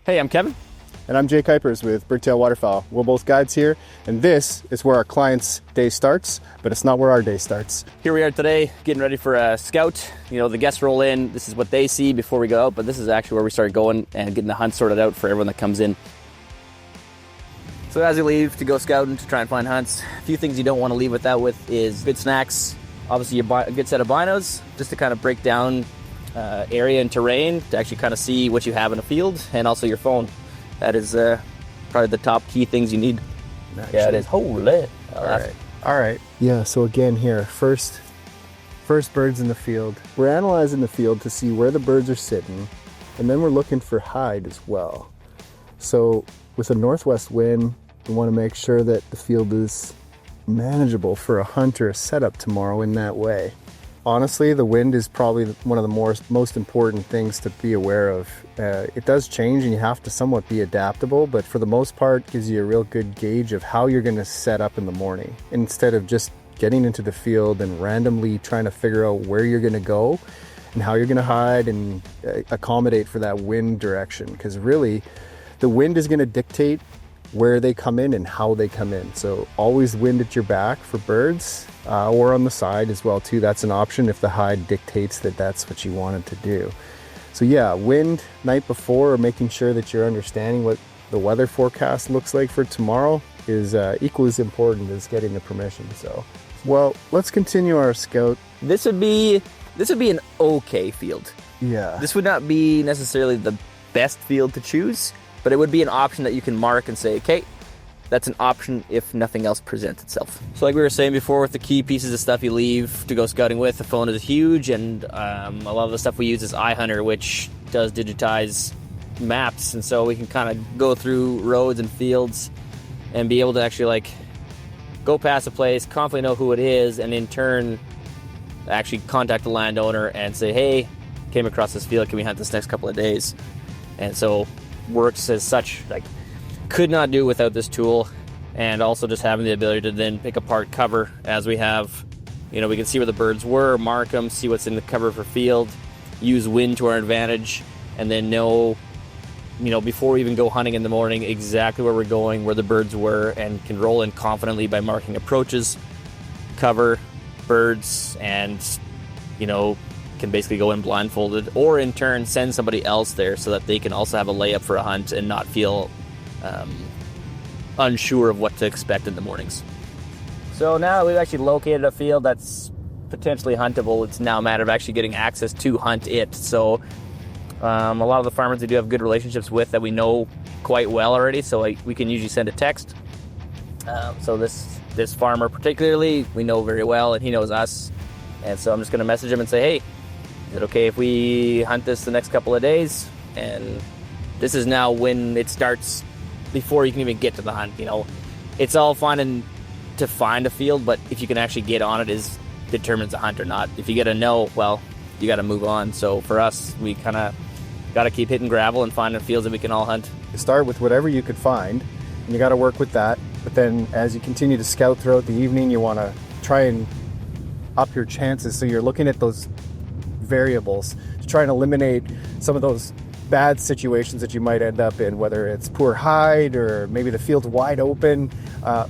Hey, I'm Kevin. And I'm Jay Kuipers with Birdtail Waterfowl. We're both guides here, and this is where our client's day starts, but it's not where our day starts. Here we are today, getting ready for a scout. You know, the guests roll in. This is what they see before we go out, but this is actually where we start going and getting the hunt sorted out for everyone that comes in. So as you leave to go scouting to try and find hunts, a few things you don't want to leave without with is good snacks. Obviously, a good set of binos, just to kind of break down area and terrain, to actually kind of see what you have in a field, and also your phone. That is probably the top key things you need. Actually. Yeah, it is. Holy. All right. Yeah, so again here, first birds in the field. We're analyzing the field to see where the birds are sitting, and then we're looking for hide as well. So with a northwest wind, we want to make sure that the field is manageable for a hunt or a setup tomorrow in that way. Honestly, the wind is probably one of the most important things to be aware of. It does change and you have to somewhat be adaptable, but for the most part, it gives you a real good gauge of how you're going to set up in the morning, instead of just getting into the field and randomly trying to figure out where you're going to go and how you're going to hide and accommodate for that wind direction. Because really, the wind is going to dictate where they come in and how they come in. So always wind at your back for birds, or on the side as well too. That's an option if the hide dictates that that's what you wanted to do. So yeah, wind night before, or making sure that you're understanding what the weather forecast looks like for tomorrow is equally as important as getting the permission. So, well, let's continue our scout. This would be an okay field. Yeah. This would not be necessarily the best field to choose, but it would be an option that you can mark and say, okay, that's an option if nothing else presents itself. So like we were saying before, with the key pieces of stuff you leave to go scouting with, the phone is huge, and a lot of the stuff we use is iHunter, which does digitize maps, and so we can kind of go through roads and fields and be able to actually like go past a place, confidently know who it is, and in turn actually contact the landowner and say, hey, came across this field, can we hunt this next couple of days? And so works as such. Like, could not do without this tool, and also just having the ability to then pick apart cover as we have. You know, we can see where the birds were, mark them, see what's in the cover for field, use wind to our advantage, and then know, you know, before we even go hunting in the morning, exactly where we're going, where the birds were, and can roll in confidently by marking approaches, cover, birds, and, you know, can basically go in blindfolded, or in turn send somebody else there so that they can also have a layup for a hunt and not feel unsure of what to expect in the mornings. So now we've actually located a field that's potentially huntable. It's now a matter of actually getting access to hunt it. So a lot of the farmers we do have good relationships with that we know quite well already, so we can usually send a text. So this farmer particularly we know very well, and he knows us, and so I'm just going to message him and say, hey, is it okay if we hunt this the next couple of days? And this is now when it starts, before you can even get to the hunt. You know, it's all fine to find a field, but if you can actually get on it determines the hunt or not. If you get a no, well, you got to move on. So for us, we kind of got to keep hitting gravel and finding fields that we can all hunt. You start with whatever you could find, and you got to work with that. But then as you continue to scout throughout the evening, you want to try and up your chances. So you're looking at those variables to try and eliminate some of those bad situations that you might end up in, whether it's poor hide or maybe the field's wide open.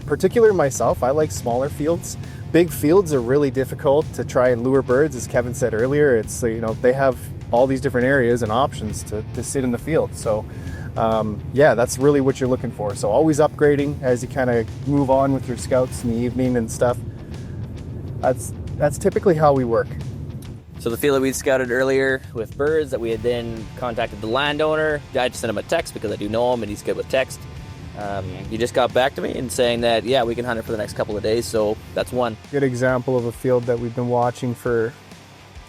Particularly myself, I like smaller fields. Big fields are really difficult to try and lure birds, as Kevin said earlier. It's, you know, they have all these different areas and options to sit in the field. So yeah, that's really what you're looking for. So always upgrading as you kind of move on with your scouts in the evening and stuff. That's typically how we work. So the field that we scouted earlier with birds, that we had then contacted the landowner. I just sent him a text because I do know him and he's good with text. He just got back to me and saying that, yeah, we can hunt it for the next couple of days. So that's one. Good example of a field that we've been watching for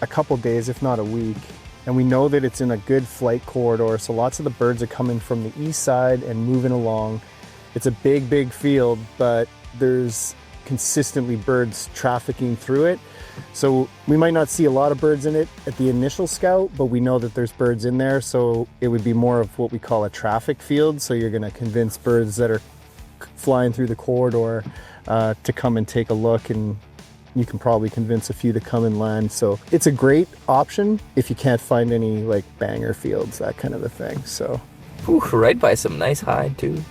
a couple days, if not a week. And we know that it's in a good flight corridor. So lots of the birds are coming from the east side and moving along. It's a big field, but there's consistently birds trafficking through it. So we might not see a lot of birds in it at the initial scout, but we know that there's birds in there. So it would be more of what we call a traffic field. So you're going to convince birds that are flying through the corridor to come and take a look, and you can probably convince a few to come and land. So it's a great option if you can't find any like banger fields, that kind of a thing. So Ooh, right by some nice hide too.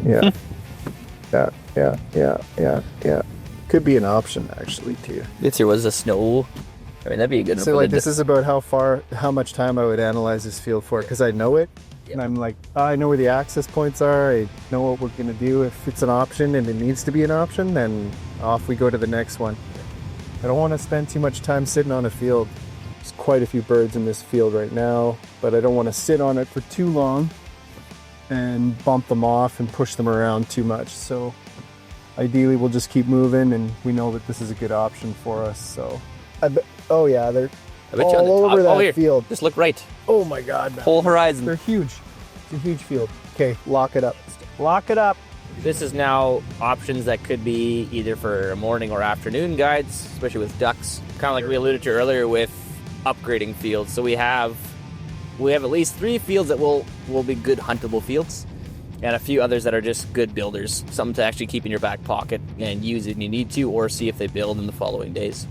Yeah. Yeah. Could be an option actually too. If there was a snow, I mean that'd be a good one. So like this is about how much time I would analyze this field for, because I know it. Yep. And I'm like, I know where the access points are. I know what we're gonna do. If it's an option and it needs to be an option, then off we go to the next one. I don't want to spend too much time sitting on a field. There's quite a few birds in this field right now, but I don't want to sit on it for too long and bump them off and push them around too much. So ideally we'll just keep moving, and we know that this is a good option for us. So oh yeah, they're all over that field. Just look right. Oh my God, man. Whole horizon. They're huge. It's a huge field. Okay, lock it up. Lock it up. This is now options that could be either for morning or afternoon guides, especially with ducks. Kind of like we alluded to earlier with upgrading fields. So we have at least 3 fields that will be good huntable fields, and a few others that are just good builders, something to actually keep in your back pocket and use if you need to, or see if they build in the following days.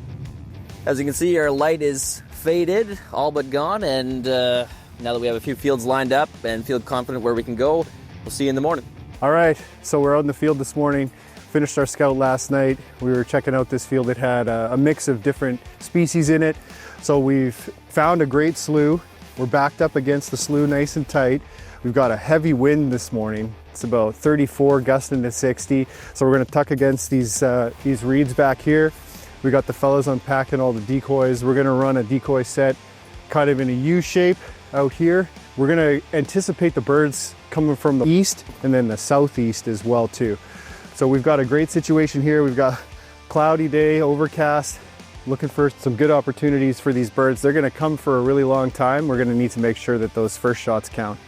As you can see, our light is faded, all but gone, and now that we have a few fields lined up and feel confident where we can go, we'll see you in the morning. All right, so we're out in the field this morning. Finished our scout last night. We were checking out this field. It had a mix of different species in it. So we've found a great slough. We're backed up against the slough nice and tight. We've got a heavy wind this morning. It's about 34, gusting to 60. So we're gonna tuck against these reeds back here. We got the fellas unpacking all the decoys. We're gonna run a decoy set kind of in a U shape out here. We're gonna anticipate the birds coming from the east and then the southeast as well too. So we've got a great situation here. We've got cloudy day, overcast, looking for some good opportunities for these birds. They're gonna come for a really long time. We're gonna need to make sure that those first shots count.